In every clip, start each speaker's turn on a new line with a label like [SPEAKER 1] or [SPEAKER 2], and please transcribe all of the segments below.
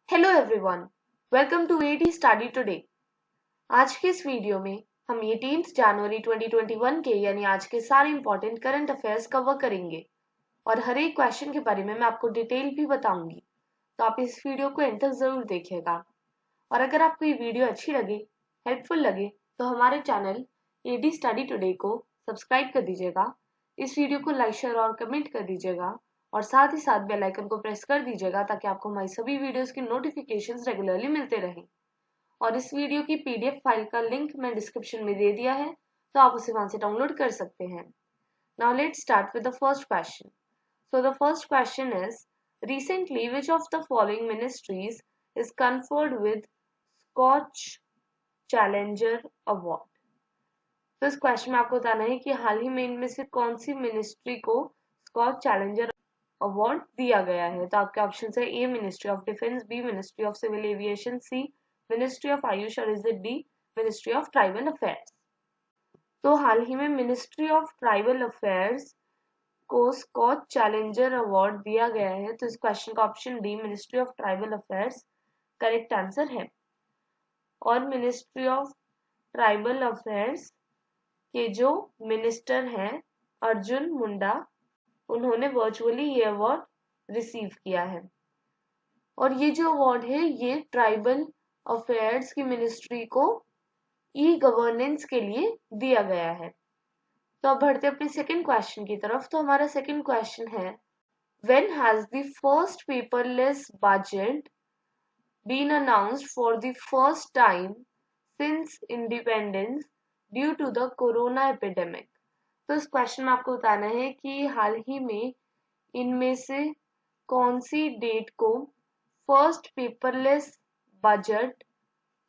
[SPEAKER 1] Hello everyone, welcome to AD study today. आज के इस वीडियो में हम 18 जनवरी 2021 के यानी आज के सारे इंपॉर्टेंट करंट अफेयर्स कवर करेंगे और हर एक क्वेश्चन के बारे में मैं आपको डिटेल भी बताऊंगी, तो आप इस वीडियो को एंड तक जरूर देखिएगा। और अगर आपको ये वीडियो अच्छी लगे, हेल्पफुल लगे, तो हमारे चैनल एडी स्टडी टुडे को सब्सक्राइब कर दीजिएगा, इस वीडियो को लाइक शेयर और कमेंट कर दीजिएगा और साथ ही साथ बेल आइकन को प्रेस कर दीजिएगा ताकि आपको हमारी सभी वीडियोस की नोटिफिकेशंस रेगुलरली मिलते रहें। और इस वीडियो की पीडीएफ फाइल का लिंक मैं डिस्क्रिप्शन में दे दिया है, तो आप उसे वहां से डाउनलोड कर सकते हैं। Now let's start with the first question. So the first question is, recently which of the following ministries is conferred with Scotch Challenger Award? तो इस क्वेश्चन में आपको बताना है कि हाल ही में इनमें से कौन सी मिनिस्ट्री को स्कॉच चैलेंजर अवार्ड दिया गया है। तो आपके ऑप्शन है A ministry of defence, B ministry of civil aviation, C ministry of AYUSH और is it D ministry of tribal affairs. तो हाल ही में मिनिस्ट्री ऑफ ट्राइबल अफेयर्स को स्कॉच चैलेंजर अवार्ड दिया गया है, तो इस क्वेश्चन का option D ministry of tribal affairs correct answer है। और मिनिस्ट्री ऑफ ट्राइबल अफेयर्स के जो मिनिस्टर हैं अर्जुन मुंडा, उन्होंने वर्चुअली ये अवार्ड रिसीव किया है। और ये जो अवार्ड है ये ट्राइबल अफेयर्स की मिनिस्ट्री को ई गवर्नेंस के लिए दिया गया है। तो अब बढ़ते अपने सेकंड क्वेश्चन की तरफ। तो हमारा सेकंड क्वेश्चन है, when has the first paperless budget been announced for the first time since independence due to the corona epidemic? तो इस क्वेश्चन में आपको बताना है कि हाल ही में इनमें से कौन सी डेट को फर्स्ट पेपरलेस बजट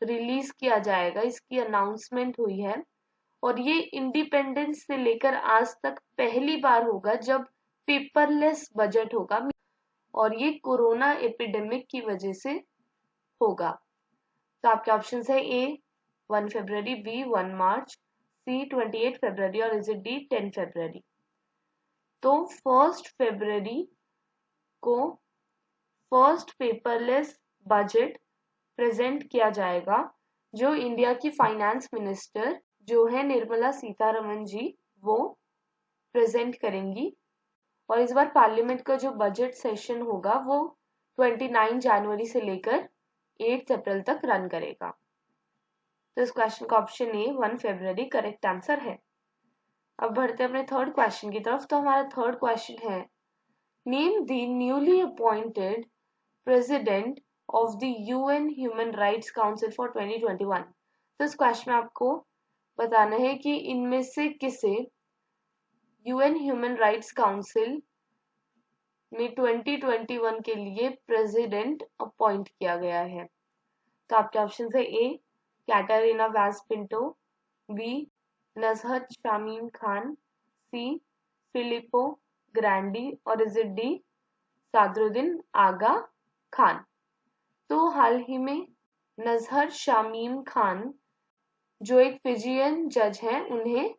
[SPEAKER 1] रिलीज किया जाएगा, इसकी अनाउंसमेंट हुई है। और ये इंडिपेंडेंस से लेकर आज तक पहली बार होगा जब पेपरलेस बजट होगा, और ये कोरोना एपिडेमिक की वजह से होगा। तो आपके ऑप्शन है ए 1 फरवरी, बी 1 मार्च, सी 28 फरवरी और इज इट डी 10 फरवरी? तो 1 फरवरी को फर्स्ट पेपरलेस बजट प्रेजेंट किया जाएगा, जो इंडिया की फाइनेंस मिनिस्टर जो है निर्मला सीतारमण जी, वो प्रेजेंट करेंगी। और इस बार पार्लियामेंट का जो बजट सेशन होगा वो 29 जनवरी से लेकर 8 अप्रैल तक रन करेगा। तो इस क्वेश्चन का option A 1 February correct answer है। अब बढ़ते हैं अपने थर्ड क्वेश्चन की तरफ। तो हमारा थर्ड क्वेश्चन है, name the newly appointed president of the UN human rights council for 2021। तो इस क्वेश्चन में आपको बताना है कि इनमें से किसे यूएन ह्यूमन राइट्स काउंसिल में 2021 के लिए प्रेसिडेंट अपॉइंट किया गया है। तो आपके ऑप्शन है ए कैटरीना वैस पिंटो, बी नजहत शामीम खान, सी फिलिपो ग्रैंडी और इज इट डी सादरुद्दीन आगा खान? तो हाल ही में नजहत शामीम खान जो एक फिजियन जज हैं, उन्हें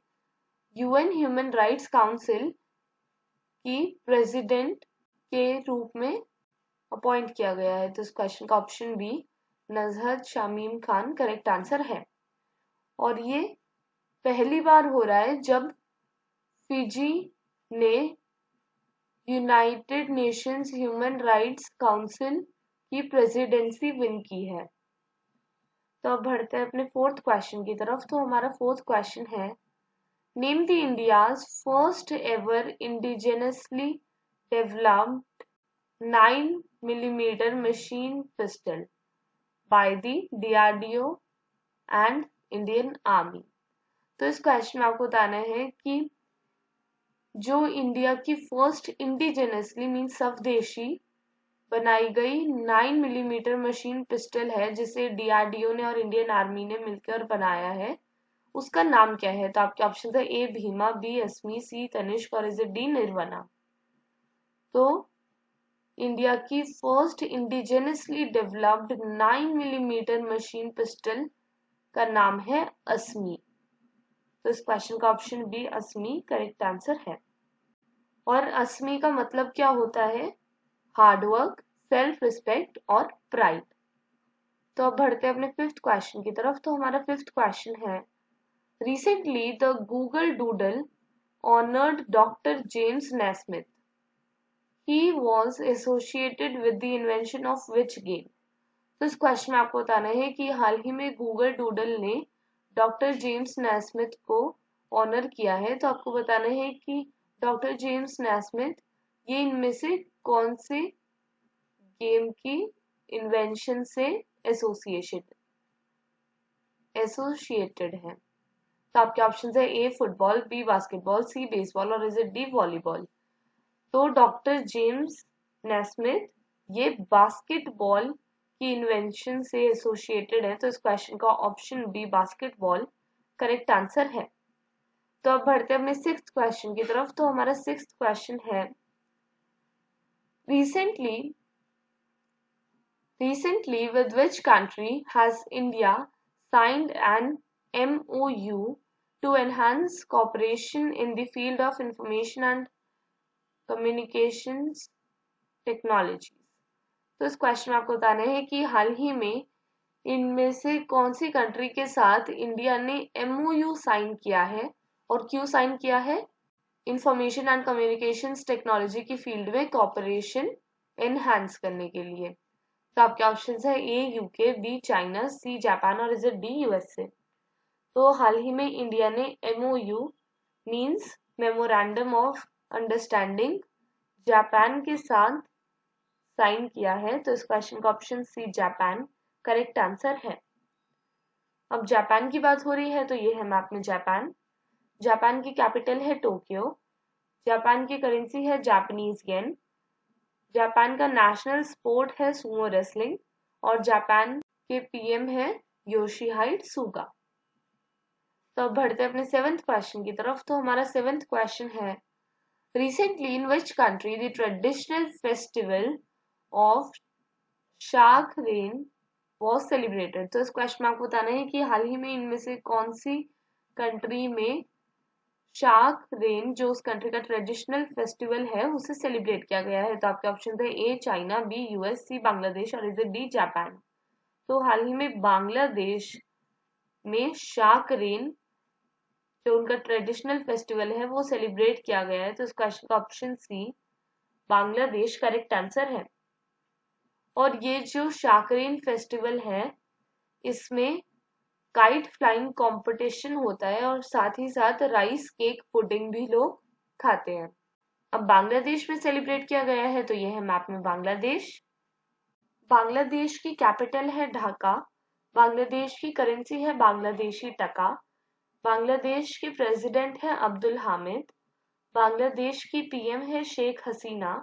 [SPEAKER 1] यूएन ह्यूमन राइट्स काउंसिल की प्रेसिडेंट के रूप में अपॉइंट किया गया है। तो इस क्वेश्चन का option B Nazhat Shamim Khan correct answer है। और ये पहली बार हो रहा है जब फिजी ने United Nations human rights council की प्रेसिडेंसी विन की है। तो अब बढ़ते हैं अपने फोर्थ क्वेश्चन की तरफ। तो हमारा फोर्थ क्वेश्चन है, name the India's first ever indigenously developed 9mm machine pistol by the DRDO and Indian Army। तो इस क्वेश्चन में आपको बताना है कि जो इंडिया की फर्स्ट इंडिजिनसली मीन स्वदेशी बनाई गई 9mm मशीन पिस्टल है, जिसे डीआरडीओ ने और इंडियन आर्मी ने मिलकर बनाया है, उसका नाम क्या है? तो आपके ऑप्शन है ए भीमा, बी अस्मी, सी तनिष्क और इज इट डी निर्वना? तो इंडिया की first indigenously developed 9mm machine pistol का नाम है अस्मी। तो इस क्वेश्चन का ऑप्शन बी अस्मी करेक्ट आंसर है। और अस्मी का मतलब क्या होता है? हार्ड वर्क, सेल्फ रिस्पेक्ट और प्राइड। तो अब बढ़ते हैं अपने फिफ्थ क्वेश्चन की तरफ। तो हमारा फिफ्थ क्वेश्चन है, recently the Google doodle honoured doctor James Naismith. He was associated with the invention of which game. तो इस क्वेश्चन में आपको बताना है कि हाल ही में गूगल डूडल ने डॉक्टर जेम्स नेस्मिथ को ऑनर किया है। तो आपको बताना है कि डॉक्टर जेम्स नेस्मिथ ये इनमें से कौन से गेम की इन्वेंशन से एसोसिएटेड है। तो आपके ऑप्शन है A football, B basketball, C baseball और इज इट डी वॉलीबॉल। तो डॉक्टर जेम्स नेस्मिथ ये बास्केटबॉल की इन्वेंशन से एसोसिएटेड है। तो इस क्वेश्चन का option B basketball correct answer है। तो अब बढ़ते हैं अपने सिक्स्थ क्वेश्चन की तरफ। तो हमारा सिक्स्थ क्वेश्चन है, recently with which country has India signed an MOU to enhance cooperation in the field of information and communications technologies। तो इस क्वेश्चन में आपको बताना है कि हाल ही में इनमें से कौन सी कंट्री के साथ इंडिया ने MOU साइन किया है और क्यों साइन किया है? इंफॉर्मेशन एंड कम्युनिकेशंस टेक्नोलॉजी की फील्ड में कॉपरेशन एनहांस करने के लिए। तो आपके ऑप्शंस है A UK, B China, C Japan और इज इट डी यूएसए। तो हाल ही में इंडिया ने MOU means memorandum of understanding Japan के साथ साइन किया है। तो इस क्वेश्चन का option C Japan correct answer है। अब जापान की बात हो रही है तो ये है मैप में जापान। जापान की कैपिटल है टोक्यो। जापान की करेंसी है जापानीज येन। जापान का नेशनल स्पोर्ट है सुमो रेसलिंग और जापान के PM है योशिहाइड सुगा। तो अब बढ़ते हैं अपने सेवेंथ क्वेश्चन की तरफ। तो हमारा सेवेंथ क्वेश्चन है, recently in which country the traditional festival of शाक रेन वॉज सेलिब्रेटेड। तो इस क्वेश्चन में आपको बताना है कि हाल ही में इनमें से कौन सी कंट्री में शाक रेन जो उस कंट्री का ट्रेडिशनल फेस्टिवल है उसे सेलिब्रेट किया गया है। तो आपके ऑप्शन है ए चाइना, बी US, सी बांग्लादेश और इज इट डी जापान। तो हाल ही में बांग्लादेश में शाक रेन जो उनका ट्रेडिशनल फेस्टिवल है वो सेलिब्रेट किया गया है। तो इस क्वेश्चन का option C Bangladesh correct answer है। और ये जो शाकरेन फेस्टिवल है इसमें काइट फ्लाइंग कंपटीशन होता है और साथ ही साथ राइस केक पुडिंग भी लोग खाते हैं। अब बांग्लादेश में सेलिब्रेट किया गया है तो ये है मैप में बांग्लादेश। बांग्लादेश की कैपिटल है ढाका। बांग्लादेश की करेंसी है बांग्लादेशी टका। बांग्लादेश के प्रेसिडेंट है अब्दुल हामिद। बांग्लादेश की PM है शेख हसीना।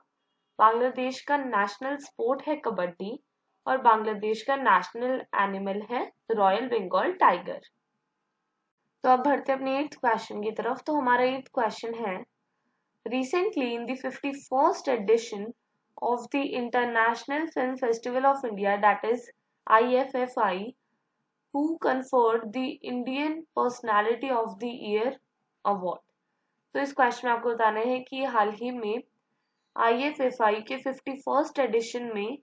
[SPEAKER 1] बांग्लादेश का नेशनल स्पोर्ट है कबड्डी और बांग्लादेश का नेशनल एनिमल है रॉयल बंगाल टाइगर। तो अब बढ़ते अपने एट्थ क्वेश्चन की तरफ। तो हमारा एट्थ क्वेश्चन है, recently in the 51st edition of the international film festival of India that is IFFI, who conferred the Indian Personality of the Year Award। तो इस क्वेश्चन में आपको बताना है कि हाल ही में IFFI के 51st एडिशन में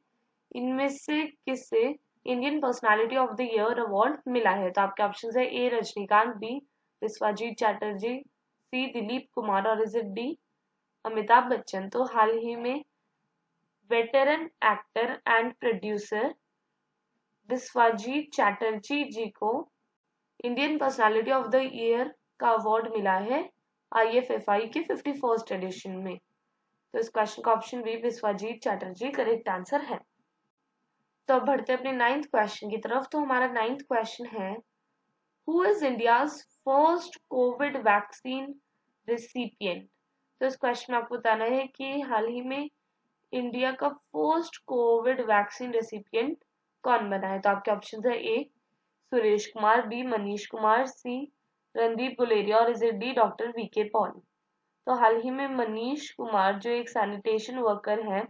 [SPEAKER 1] इनमें से किसे Indian personality of the year award मिला है। तो आपके ऑप्शन है A Rajinikanth, B Biswajit Chatterjee, C Dilip Kumar और is it D Amitabh Bachchan. तो हाल ही में veteran actor and producer Biswajit Chatterjee ji को Indian personality of the year का अवार्ड मिला है IFFI के 51st एडिशन में। तो इस क्वेश्चन का option B Biswajit Chatterjee correct answer है। तो अब बढ़ते अपने नाइन्थ क्वेश्चन की तरफ। तो हमारा नाइन्थ क्वेश्चन है, who is India's first Covid vaccine recipient. तो इस क्वेश्चन में आपको बताना है कि हाल ही में इंडिया का फर्स्ट कोविड वैक्सीन रेसिपिएंट कौन बना है। तो आपके ऑप्शन है ए सुरेश कुमार, बी मनीष कुमार, सी रणदीप गुलेरिया और is it D doctor VK Paul. तो हाल ही में मनीष कुमार जो एक सैनिटेशन वर्कर है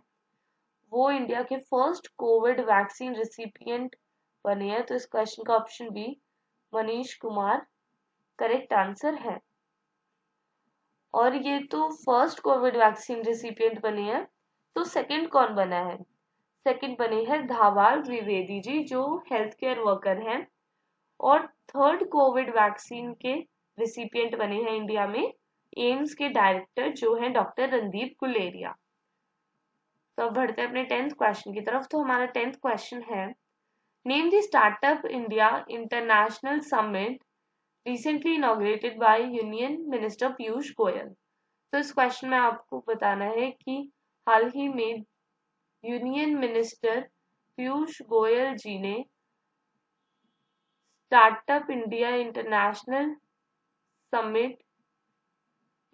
[SPEAKER 1] वो इंडिया के फर्स्ट कोविड वैक्सीन रिसिपिएंट बने हैं। तो इस क्वेश्चन का option B Manish Kumar correct answer है। और ये तो फर्स्ट कोविड वैक्सीन रिसिपिएंट बने हैं, तो सेकंड कौन बना है? सेकंड बने हैं धावाल द्विवेदी जी जो हेल्थ केयर वर्कर हैं। और थर्ड कोविड वैक्सीन के रिसिपिएंट बने हैं इंडिया में एम्स के डायरेक्टर जो हैं डॉक्टर रणदीप गुलेरिया। तो अब बढ़ते हैं अपने 10th क्वेश्चन की तरफ। तो हमारा 10th क्वेश्चन है, name the startup India international summit recently inaugurated by union minister Piyush Goyal. तो इस क्वेश्चन में आपको बताना है कि हाल ही में यूनियन मिनिस्टर पीयूष गोयल जी ने startup India international summit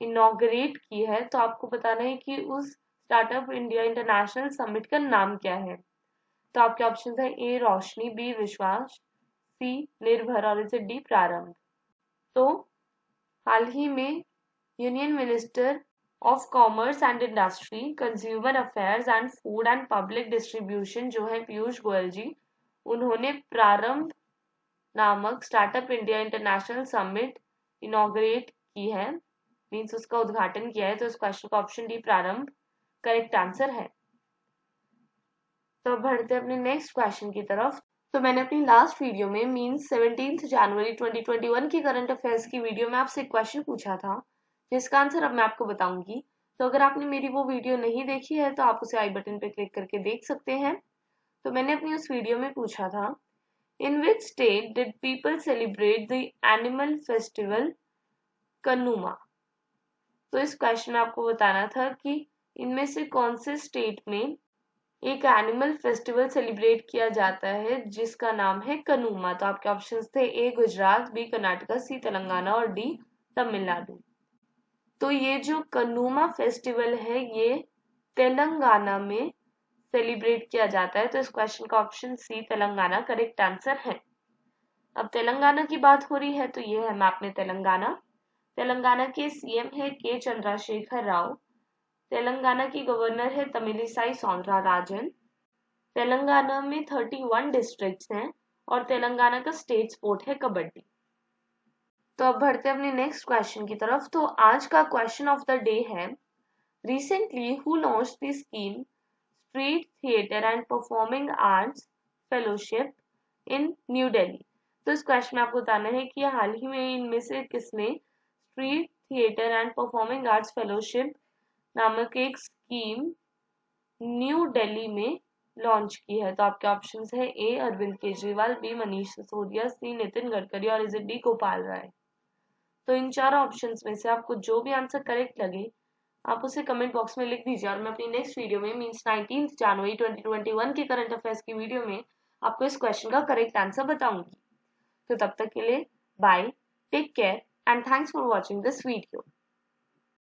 [SPEAKER 1] inaugurate की है। तो आपको बताना है कि उस स्टार्टअप इंडिया इंटरनेशनल समिट का नाम क्या है। तो आपके ऑप्शन है ए रोशनी, बी विश्वास, सी निर्भर और इसे डी प्रारंभ। तो हाल ही में union minister of commerce and industry, consumer affairs and food and public distribution जो है पीयूष गोयल जी, उन्होंने प्रारंभ नामक startup India international summit inaugurate की है, मीन्स उसका उद्घाटन किया है। तो इस क्वेश्चन का ऑप्शन डी प्रारंभ करेक्ट आंसर है। तो अब बढ़ते हैं अपने नेक्स्ट क्वेश्चन की तरफ। तो मैंने अपनी लास्ट वीडियो में मीन्स 17 जनवरी 2021 की करंट अफेयर्स की वीडियो में आपसे एक क्वेश्चन पूछा था जिसका आंसर अब मैं आपको बताऊंगी। तो अगर आपने मेरी वो वीडियो नहीं देखी है तो आप उसे आई बटन पे क्लिक करके देख सकते हैं। तो मैंने अपनी उस वीडियो में पूछा था, in which state did people celebrate the animal festival Kanuma. तो इस क्वेश्चन में आपको बताना था कि इनमें से कौन से स्टेट में एक एनिमल फेस्टिवल सेलिब्रेट किया जाता है जिसका नाम है कनुमा। तो आपके ऑप्शंस थे ए गुजरात, बी कर्नाटका, सी तेलंगाना और डी तमिलनाडु। तो ये जो कनुमा फेस्टिवल है ये तेलंगाना में सेलिब्रेट किया जाता है। तो इस क्वेश्चन का option C Telangana correct answer है। अब तेलंगाना की बात हो रही है तो ये है मैप में तेलंगाना। तेलंगाना के सीएम है के चंद्रशेखर राव। तेलंगाना की गवर्नर है तमिलिसाई सौंदरराजन। तेलंगाना में 31 डिस्ट्रिक्ट्स हैं और तेलंगाना का स्टेट स्पोर्ट है कबड्डी। तो अब बढ़ते हैं अपने नेक्स्ट क्वेश्चन की तरफ। तो आज का क्वेश्चन ऑफ द डे है, recently who launched the scheme street theatre and performing arts fellowship in new Delhi. तो इस क्वेश्चन में आपको बताना है कि हाल ही में इनमें से किसने street theatre and performing arts fellowship नामक एक स्कीम न्यू दिल्ली में लॉन्च की है। तो आपके ऑप्शंस है ए अरविंद केजरीवाल, बी मनीष सिसोदिया, सी नितिन गडकरी और इज डी गोपाल राय। तो इन चारों ऑप्शंस में से आपको जो भी आंसर करेक्ट लगे आप उसे कमेंट बॉक्स में लिख दीजिए और मैं अपनी नेक्स्ट वीडियो में मींस 19 जनवरी 2021 की करंट अफेयर्स की वीडियो में आपको इस क्वेश्चन का करेक्ट आंसर बताऊंगी। तो तब तक के लिए bye, take care and thanks for watching this video.